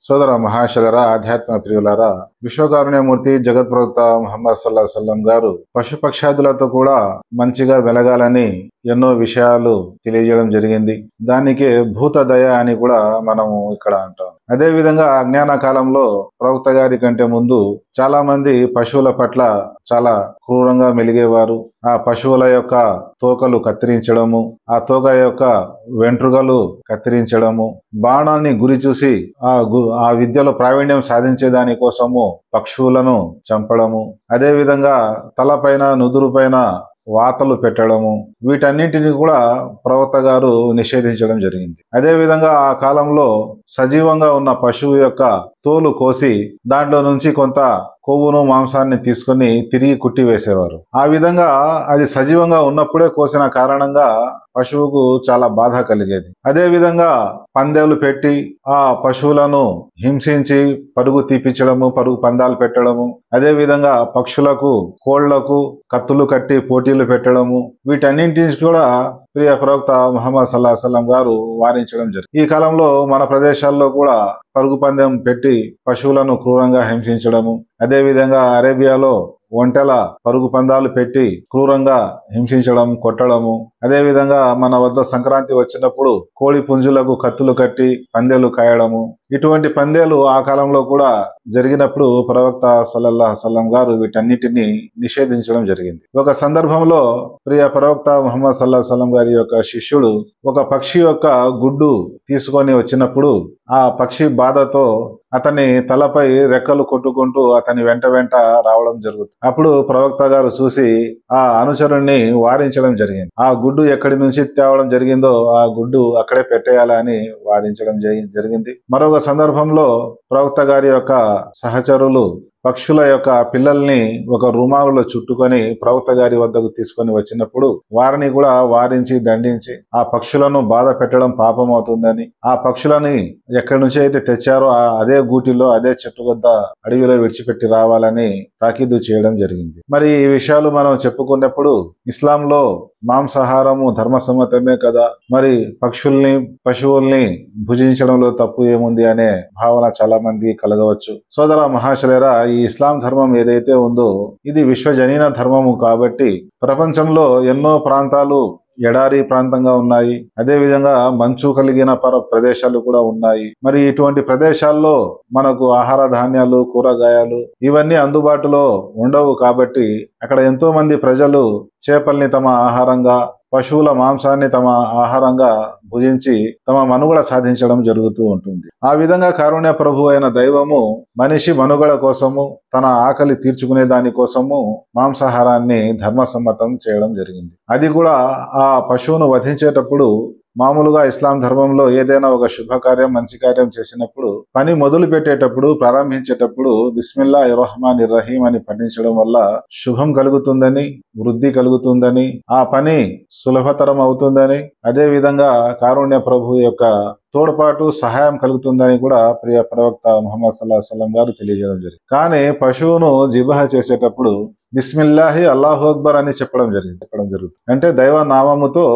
సోదర మహాశలరా ఆధ్యాత్మ ప్రియులారా, విశ్వకారుణ్యమూర్తి జగత్ ప్రవక్త ముహమ్మద్ సల్లల్లాహు అలైహి వసల్లం గారు పశుపక్షాదులతో కూడా మంచిగా వెలగాలని ఎన్నో విషయాలు తెలియజేయడం జరిగింది. దానికే భూత దయ అని కూడా మనము ఇక్కడ అంటాం. అదే విధంగా అజ్ఞాన కాలంలో ప్రవక్త గారి కంటే ముందు చాలా మంది పశువుల పట్ల చాలా క్రూరంగా మెలిగేవారు. ఆ పశువుల యొక్క తోకలు కత్తిరించడము, ఆ తోక యొక్క వెంట్రుకలు కత్తిరించడము, బాణాన్ని గురి చూసి ఆ విద్యలో ప్రావీణ్యం సాధించే దాని కోసము పక్షువులను చంపడము, అదే విధంగా తలపైన నుదురు పైన వాతలు పెట్టడము, వీటన్నింటినీ కూడా ప్రవక్త గారు నిషేధించడం జరిగింది. అదే విధంగా ఆ కాలంలో సజీవంగా ఉన్న పశువు యొక్క తోలు కోసి దాంట్లో నుంచి కొంత కొవ్వును మాంసాన్ని తీసుకుని తిరిగి కుట్టి వేసేవారు. ఆ విధంగా అది సజీవంగా ఉన్నప్పుడే కోసిన కారణంగా పశువుకు చాలా బాధ కలిగేది. అదే విధంగా పందేలు పెట్టి ఆ పశువులను హింసించి పరుగు తీపించడము, పరుగు పందాలు పెట్టడము, అదే విధంగా పక్షులకు కోళ్లకు కత్తులు కట్టి పోటీలు పెట్టడము, వీటన్నింటినీ కూడా ప్రియ ప్రవక్త ముహమ్మద్ సల్లల్లాహు అలైహి వసల్లం గారు వారించడం జరిగింది. ఈ కాలంలో మన ప్రదేశాల్లో కూడా పరుగు పందెం పెట్టి పశువులను క్రూరంగా హింసించడము, అదే విధంగా అరేబియాలో ఒంటెల పరుగు పందాలు పెట్టి క్రూరంగా హింసించడం, కొట్టడము, అదే విధంగా మన వద్ద సంక్రాంతి వచ్చినప్పుడు కోడి పుంజులకు కత్తులు కట్టి పందేలు కాయడము, ఇటువంటి పందేలు ఆ కాలంలో కూడా జరిగినప్పుడు ప్రవక్త సల్లల్లాహు అలైహి వసల్లం గారు వీటన్నిటిని నిషేధించడం జరిగింది. ఒక సందర్భంలో ప్రియ ప్రవక్త ముహమ్మద్ సల్లల్లాహు అలైహి వసల్లం గారి యొక్క శిష్యుడు ఒక పక్షి యొక్క గుడ్డు తీసుకొని వచ్చినప్పుడు ఆ పక్షి బాధతో అతని తలపై రెక్కలు కొట్టుకుంటూ అతని వెంట రావడం జరుగుతుంది. అప్పుడు ప్రవక్త గారు చూసి ఆ అనుచరుణ్ణి వారించడం జరిగింది. ఆ గుడ్డు ఎక్కడి నుంచి తేవడం జరిగిందో ఆ గుడ్డు అక్కడే పెట్టేయాలని వారించడం జరిగింది. మరొక సందర్భంలో ప్రవక్త గారి యొక్క సహచరులు పక్షుల యొక్క పిల్లల్ని ఒక రుమాలులో చుట్టుకొని ప్రవక్త గారి వద్దకు తీసుకొని వచ్చినప్పుడు వారిని కూడా వారించి దండించి ఆ పక్షులను బాధ పెట్టడం పాపం అవుతుందని, ఆ పక్షులని ఎక్కడి నుంచి అయితే తెచ్చారో అదే గూటిలో అదే చెట్టు వద్ద అడవిలో విడిచిపెట్టి రావాలని తాకీదు చేయడం జరిగింది. మరి ఈ విషయాలు మనం చెప్పుకున్నప్పుడు ఇస్లాంలో మాంసాహారము ధర్మసమ్మతమే కదా, మరి పశువుల్ని భుజించడంలో తప్పు ఏముంది అనే భావన చాలా మంది కలగవచ్చు. సోదర మహాశలేరా, ఈ ఇస్లాం ధర్మం ఏదైతే ఉందో ఇది విశ్వజనీన ధర్మము కాబట్టి ప్రపంచంలో ఎన్నో ప్రాంతాలు ఎడారి ప్రాంతంగా ఉన్నాయి, అదే విధంగా మంచు కలిగిన ప్రదేశాలు కూడా ఉన్నాయి. మరి ఇటువంటి ప్రదేశాల్లో మనకు ఆహార ధాన్యాలు, కూరగాయలు ఇవన్నీ అందుబాటులో ఉండవు కాబట్టి అక్కడ ఎంతో మంది ప్రజలు చేపల్ని తమ ఆహారంగా, పశువుల మాంసాన్ని తమ ఆహారంగా భుజించి తమ మనుగడ సాధించడం జరుగుతూ ఉంటుంది. ఆ విధంగా కారుణ్య ప్రభు అయిన దైవము మనిషి మనుగడ కోసము, తన ఆకలి తీర్చుకునే దాని కోసము మాంసాహారాన్ని ధర్మసమ్మతం చేయడం జరిగింది. అది కూడా ఆ పశువును వధించేటప్పుడు మామూలుగా ఇస్లాం ధర్మంలో ఏదైనా ఒక శుభకార్యం, మంచి కార్యం చేసినప్పుడు పని మొదలు పెట్టేటప్పుడు, ప్రారంభించేటప్పుడు బిస్మిల్లాహిర్ రహ్మానిర్ రహీం అని పఠించడం వల్ల శుభం కలుగుతుందని, వృద్ధి కలుగుతుందని, ఆ పని సులభతరం అవుతుందని, అదే విధంగా కారుణ్య ప్రభు యొక్క తోడ్పాటు, సహాయం కలుగుతుందని కూడా ప్రియ ప్రవక్త ముహమ్మద్ సల్లల్లాహు అలైహి వసల్లం గారు తెలియజేయడం జరిగింది. కానీ పశువును జిబహ చేసేటప్పుడు బిస్మిల్లాహి అల్లాహు అక్బర్ అని చెప్పడం జరుగుతుంది. అంటే దైవ నామముతో,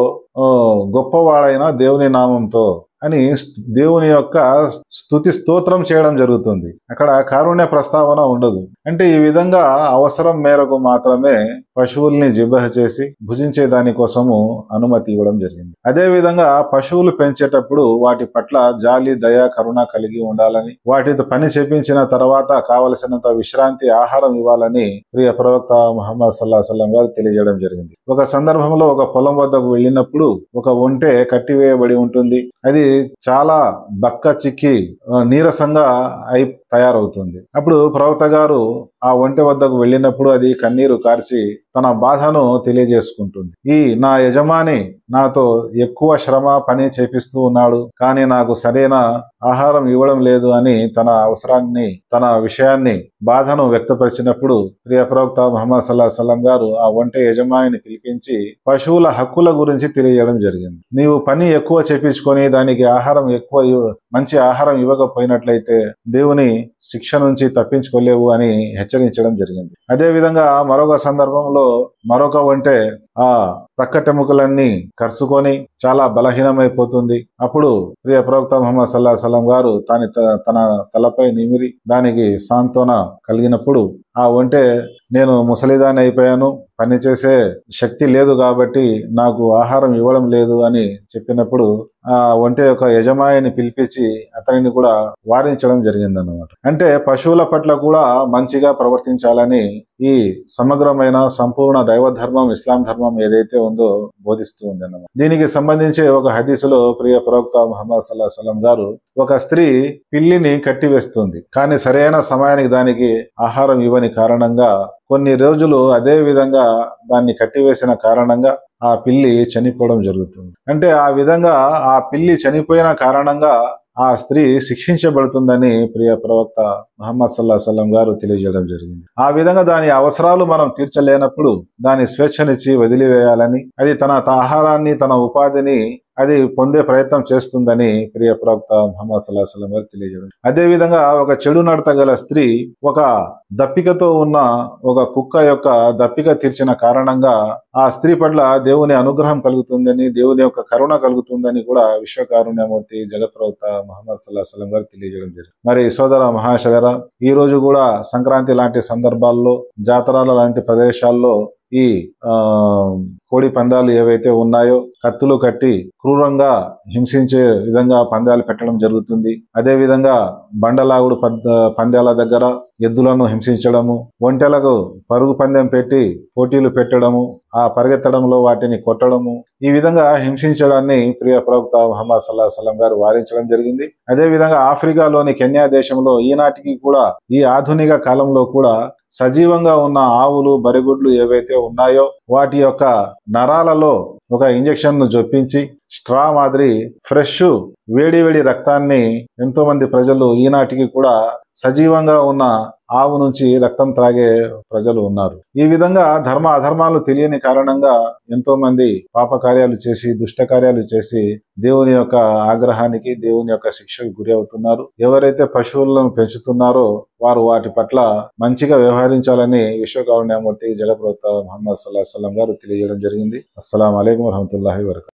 గొప్పవాడైన దేవుని నామంతో అని దేవుని యొక్క స్తుతి స్తోత్రం చేయడం జరుగుతుంది. అక్కడ కారుణ్య ప్రస్తావన ఉండదు. అంటే ఈ విధంగా అవసరం మేరకు మాత్రమే పశువుల్ని జిబహ చేసి భుజించే దానికోసము అనుమతి ఇవ్వడం జరిగింది. అదే విధంగా పశువులు పెంచేటప్పుడు వాటి పట్ల జాలి, దయ, కరుణ కలిగి ఉండాలని, వాటితో పని చేపించిన తర్వాత కావలసినంత విశ్రాంతి, ఆహారం ఇవ్వాలని ప్రియ ప్రవక్త ముహమ్మద్ సల్లల్లాహు అలైహి వసల్లం గారు తెలియజేయడం జరిగింది. ఒక సందర్భంలో ఒక పొలం వద్దకు వెళ్ళినప్పుడు ఒక ఒంటె కట్టివేయబడి ఉంటుంది. అది చాలా బక్క చిక్కి నీరసంగా తయారవుతుంది. అప్పుడు ప్రవక్త గారు ఆ ఒంటె వద్దకు వెళ్ళినప్పుడు అది కన్నీరు కార్చి తన బాధను తెలియజేసుకుంటుంది. నా యజమాని నాతో ఎక్కువ శ్రమ, పని చేపిస్తూ ఉన్నాడు, కానీ నాకు సరైన ఆహారం ఇవ్వడం లేదు అని తన అవసరాన్ని, తన విషయాన్ని, బాధను వ్యక్తపరిచినప్పుడు ప్రియ ప్రవక్త ముహమ్మద్ సల్లల్లాహు అలైహి వసల్లం గారు ఆ ఒంటె యజమానిని పిలిపించి పశువుల హక్కుల గురించి తెలియజేయడం జరిగింది. నీవు పని ఎక్కువ చేపించుకొని దానికి మంచి ఆహారం ఇవ్వకపోయినట్లయితే దేవుని శిక్ష నుంచి తప్పించుకోలేవు అని హెచ్చరించడం జరిగింది. అదే విధంగా మరొక సందర్భంలో మరొక ఒంటె ఆ ప్రక్కటెముకలన్నీ కరుచుకొని చాలా బలహీనమైపోతుంది. అప్పుడు ప్రియ ప్రవక్త ముహమ్మద్ సల్లల్లాహు అలైహి వసల్లం గారు తన తలపై నిమిరి దానికి సాంత్వన కలిగినప్పుడు ఆ ఒంటె నేను ముసలిదాన్ని అయిపోయాను, పనిచేసే శక్తి లేదు కాబట్టి నాకు ఆహారం ఇవ్వడం లేదు అని చెప్పినప్పుడు ఆ ఒంటె యొక్క యజమానిని పిలిపించి అతనిని కూడా వారించడం జరిగిందన్నమాట. అంటే పశువుల పట్ల కూడా మంచిగా ప్రవర్తించాలని ఈ సమగ్రమైన సంపూర్ణ దైవ ధర్మం ఇస్లాం ధర్మం ఏదైతే ఉందో బోధిస్తూ ఉంది అన్నమాట. దీనికి సంబంధించి ఒక హదీసులో ప్రియ ప్రవక్త ముహమ్మద్ సల్లల్లాహు అలైహి వసల్లం గారు ఒక స్త్రీ పిల్లిని కట్టివేస్తుంది, కానీ సరైన సమయానికి దానికి ఆహారం ఇవ్వని కారణంగా కొన్ని రోజులు అదే విధంగా దాన్ని కట్టివేసిన కారణంగా ఆ పిల్లి చనిపోవడం జరుగుతుంది. అంటే ఆ విధంగా ఆ పిల్లి చనిపోయిన కారణంగా ఆ స్త్రీ శిక్షించబడుతుందని ప్రియ ప్రవక్త ముహమ్మద్ సల్లల్లాహు అలైహి వసల్లం గారు తెలియజేయడం జరిగింది. ఆ విధంగా దాని అవసరాలు మనం తీర్చలేనప్పుడు దాని స్వేచ్ఛనిచ్చి వదిలివేయాలని, అది తన ఆహారాన్ని తన ఉపాధిని అది పొందే ప్రయత్నం చేస్తుందని ప్రియ ప్రవక్త ముహమ్మద్ సల్లల్లాహు అలైహి వసల్లం గారు తెలియజేయడం. అదే విధంగా ఒక చెడు నడత గల స్త్రీ ఒక దప్పికతో ఉన్న ఒక కుక్క యొక్క దప్పిక తీర్చిన కారణంగా ఆ స్త్రీ పట్ల దేవుని అనుగ్రహం కలుగుతుందని, దేవుని యొక్క కరుణ కలుగుతుందని కూడా విశ్వకారుణ్యమూర్తి జగత్ ప్రవక్త ముహమ్మద్ సల్లల్లాహు అలైహి వసల్లం గారు తెలియజేయడం జరిగింది. మరి సోదర మహాశయర, ఈ రోజు కూడా సంక్రాంతి లాంటి సందర్భాల్లో, జాతరాల లాంటి ప్రదేశాల్లో ఈ కోడి పందాలు ఏవైతే ఉన్నాయో కత్తులు కట్టి క్రూరంగా హింసించే విధంగా పందాలు పెట్టడం జరుగుతుంది. అదే విధంగా బండలాగుడు పందాల దగ్గర ఎద్దులను హింసించడము, ఒంటెలకు పరుగు పందెం పెట్టి పోటీలు పెట్టడము, ఆ పరిగెత్తడంలో వాటిని కొట్టడము, ఈ విధంగా హింసించడాన్ని ప్రియ ప్రవక్త ముహమ్మద్ సల్లల్లాహు అలైహి వసల్లం గారు వారించడం జరిగింది. అదే విధంగా ఆఫ్రికాలోని కెన్యా దేశంలో ఈనాటికి కూడా ఈ ఆధునిక కాలంలో కూడా సజీవంగా ఉన్న ఆవులు బరిగుడ్లు ఏవైతే ఉన్నాయో వాటి యొక్క నరాలలో ఒక ఇంజెక్షన్ ను జొప్పించి స్ట్రా మాదిరి ఫ్రెష్ వేడి రక్తాన్ని ఎంతో మంది ప్రజలు ఈనాటికి కూడా సజీవంగా ఉన్న ఆవు నుంచి రక్తం త్రాగే ప్రజలు ఉన్నారు. ఈ విధంగా ధర్మ అధర్మాలు తెలియని కారణంగా ఎంతో మంది పాపకార్యాలు చేసి దుష్ట కార్యాలు చేసి దేవుని యొక్క ఆగ్రహానికి దేవుని యొక్క శిక్షకు గురి అవుతున్నారు. ఎవరైతే పశువులను పెంచుతున్నారో వారు వాటి పట్ల మంచిగా వ్యవహరించాలని విశ్వకారుణ్యమూర్తి జగత్ ప్రవక్త ముహమ్మద్ సల్లల్లాహు అలైహి వసల్లం గారు తెలియజేయడం జరిగింది. అస్సలాము అలైకుం వరహమతుల్లాహి వబరకాతుహు.